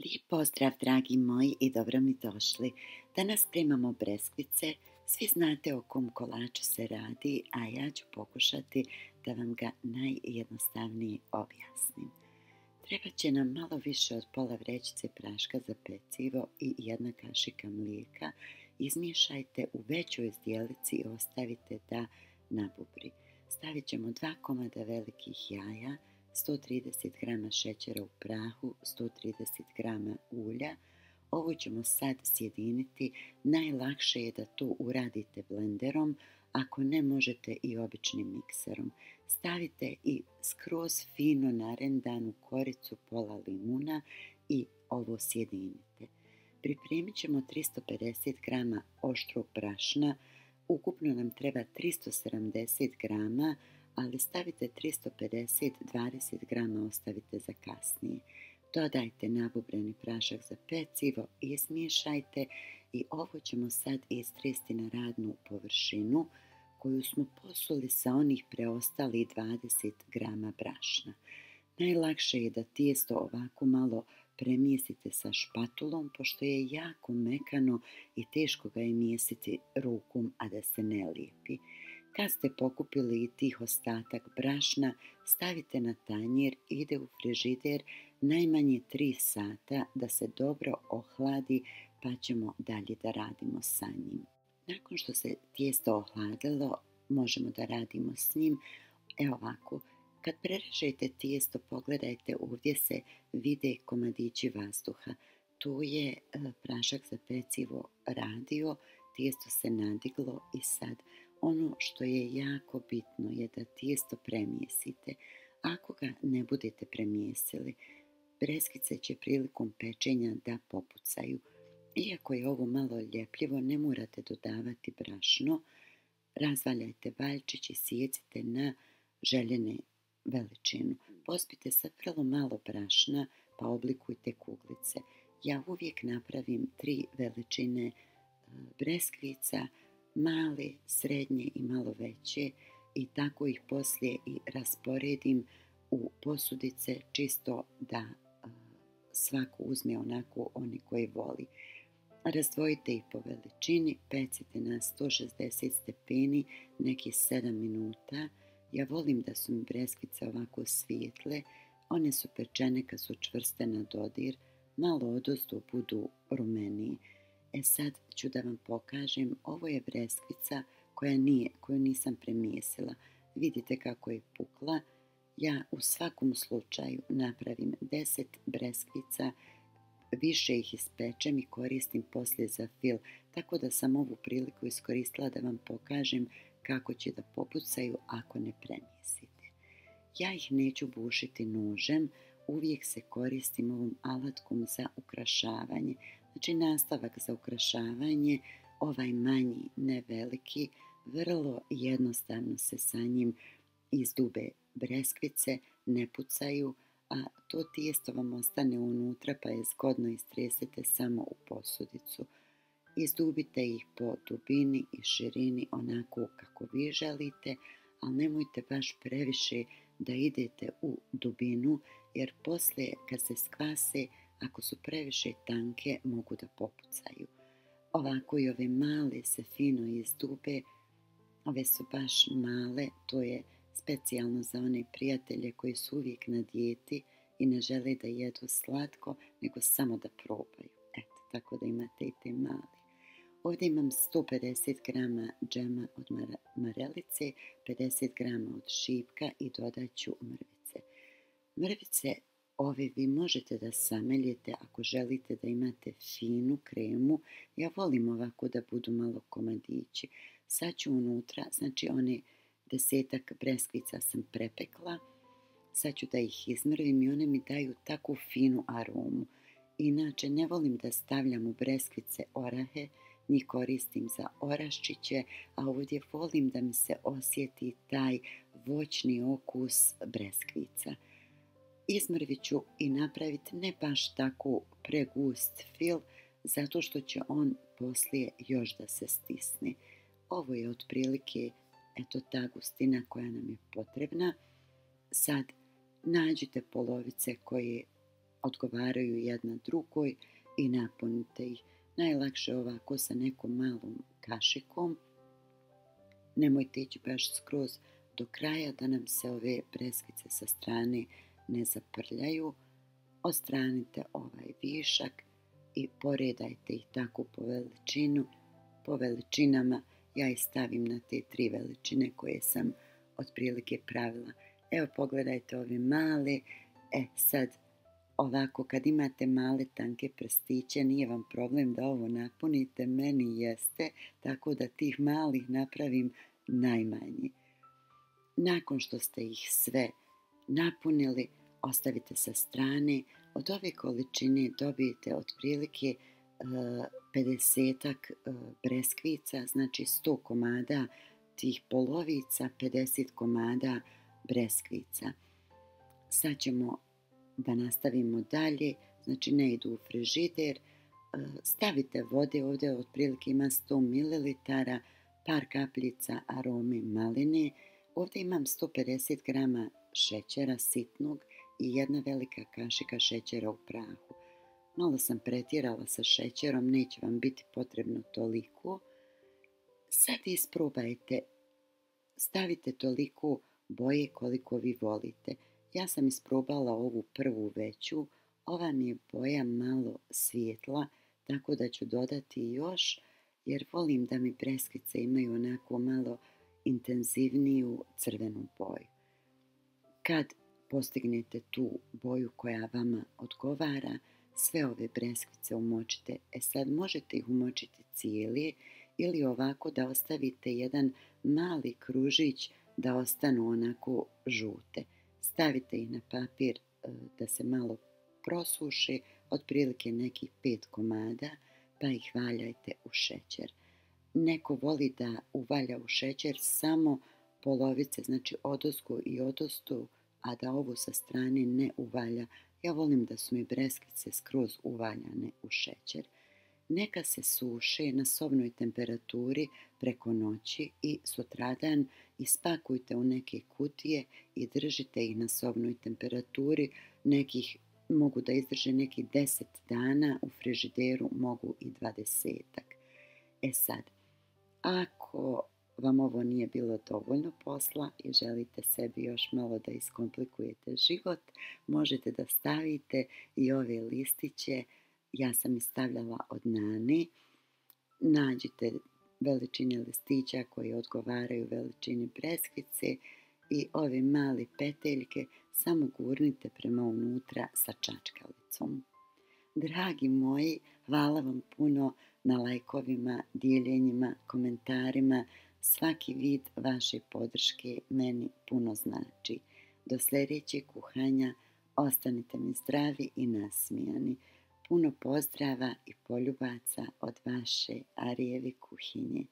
Lijep pozdrav, dragi moji, i dobro mi došli. Danas primamo breskvice. Svi znate o kom kolaču se radi, a ja ću pokušati da vam ga najjednostavnije objasnim. Treba će nam malo više od pola vrećice praška za pecivo i 1 kašika mlijeka. Izmiješajte u većoj zdjelici i ostavite da nabubri. Stavit ćemo 2 komada velikih jaja, 130 g šećera u prahu, 130 g ulja. Ovo ćemo sad sjediniti. Najlakše je da to uradite blenderom, ako ne možete i običnim mikserom. Stavite i skroz fino narendanu koricu pola limuna i ovo sjedinite. Pripremit ćemo 350 g oštrog brašna, ukupno nam treba 370 g, ali stavite 350, 20 g ostavite za kasnije. Dodajte nabubreni prašak za pecivo, izmiješajte i ovo ćemo sad istresti na radnu površinu koju smo posuli sa onih preostalih 20 g brašna. Najlakše je da tijesto ovako malo premijesite sa špatulom, pošto je jako mekano i teško ga je mijesiti rukom, a da se ne lijepi. Kad ste pokupili i tih ostatak brašna, stavite na tanjir, ide u frižider najmanje 3 sata da se dobro ohladi, pa ćemo dalje da radimo sa njim. Nakon što se tijesto ohladilo, možemo da radimo s njim. Evo ovako, kad prerežete tijesto, pogledajte, ovdje se vide komadići vazduha. Tu je prašak za pecivo radio, tijesto se nadiglo i sad ono što je jako bitno je da tijesto premijesite. Ako ga ne budete premijesili, breskvice će prilikom pečenja da popucaju. Iako je ovo malo ljepljivo, ne morate dodavati brašno. Razvaljajte valjčić i sjecite na željene veličinu. Pospite sa vrlo malo brašna pa oblikujte kuglice. Ja uvijek napravim 3 veličine breskvica, male, srednje i malo veće, i tako ih poslije i rasporedim u posudice, čisto da svako uzme onako oni koji voli. Razdvojite ih po veličini, pecite na 160 stepeni nekih 7 minuta. Ja volim da su mi breskvice ovako svijetle, one su pečene kad su čvrste na dodir, malo odozdo budu rumenije. Sad ću da vam pokažem, ovo je breskvica koju nisam premijesila. Vidite kako je pukla. Ja u svakom slučaju napravim 10 breskvica, više ih ispečem i koristim poslije za fil, tako da sam ovu priliku iskoristila da vam pokažem kako će da popucaju ako ne premijesite. Ja ih neću bušiti nožem, uvijek se koristim ovom alatkom za ukrašavanje. Znači nastavak za ukrašavanje, ovaj manji, ne veliki, vrlo jednostavno se sa njim izdube breskvice, ne pucaju, a to tijesto vam ostane unutra pa je zgodno istresete samo u posudicu. Izdubite ih po dubini i širini onako kako vi želite, ali nemojte baš previše da idete u dubinu, jer poslije kad se skvase, ako su previše tanke, mogu da popucaju. Ovako i ove male se fino izdube. Ove su baš male, to je specijalno za one prijatelje koji su uvijek na dijeti i ne žele da jedu slatko, nego samo da probaju. Eto, tako da imate i te male. Ovdje imam 150 g džema od marelice, 50 g od šipka i dodat ću mrvice. Mrvice ove vi možete da sameljete ako želite da imate finu kremu. Ja volim ovako da budu malo komadići. Sad ću unutra, znači one 10 breskvica sam prepekla. Sad ću da ih izmrvim i one mi daju takvu finu aromu. Inače, ne volim da stavljam u breskvice orahe, njih koristim za oraščiće, a ovdje volim da mi se osjeti taj voćni okus breskvica. Izmrvit ću i napraviti ne baš tako pregust fil, zato što će on poslije još da se stisne. Ovo je otprilike ta gustina koja nam je potrebna. Sad nađite polovice koje odgovaraju jedna drugoj i napunite ih. Najlakše ovako sa nekom malom kašikom. Nemojte ići baš skroz do kraja da nam se ove breskvice sa strane ne zaprljaju. Odstranite ovaj višak i poredajte ih tako po veličinama. Ja ih stavim na te 3 veličine koje sam otprilike pravila. Evo pogledajte ove male. Sad ovako kad imate male tanke prstiće nije vam problem da ovo napunite, meni jeste, tako da tih malih napravim najmanje. Nakon što ste ih sve napunili, ostavite sa strane. Od ove količine dobijete otprilike 50 breskvica, znači 100 komada tih polovica, 50 komada breskvica. Sad ćemo da nastavimo dalje, znači ne idu u frižider. Stavite vode, ovdje otprilike ima 100 ml, par kapljica arome maline. Ovdje imam 150 g šećera sitnog i jedna velika kašika šećera u prahu. Malo sam pretjerala sa šećerom, neće vam biti potrebno toliko. Sad isprobajte, stavite toliko boje koliko vi volite. Ja sam isprobala ovu prvu veću, ova mi je boja malo svijetla, tako da ću dodati još, jer volim da mi breskvice imaju onako malo intenzivniju crvenu boju. Kad postignete tu boju koja vama odgovara, sve ove breskvice umočite. Sad možete ih umočiti cijeli ili ovako da ostavite jedan mali kružić da ostanu onako žute. Stavite ih na papir da se malo prosuše, otprilike nekih 5 komada, pa ih valjajte u šećer. Neko voli da uvalja u šećer samo polovice, znači odozgo i odozdo, a da ovu sa strane ne uvalja. Ja volim da su mi breskvice skroz uvaljane u šećer. Neka se suše na sobnoj temperaturi preko noći i sutradan ispakujte u neke kutije i držite ih na sobnoj temperaturi. Nekih mogu da izdrže neki 10 dana, u frižideru mogu i 20. Sad, ako vam ovo nije bilo dovoljno posla i želite sebi još malo da iskomplikujete život, možete da stavite i ove listiće. Ja sam ih stavljala od Nane. Nađite veličine listića koji odgovaraju veličini breskvice i ove male peteljke samo gurnite prema unutra sa čačkalicom. Dragi moji, hvala vam puno na lajkovima, dijeljenjima, komentarima. Svaki vid vaše podrške meni puno znači. Do sljedećeg kuhanja ostanite mi zdravi i nasmijani. Puno pozdrava i poljubaca od vaše Arijevi kuhinje.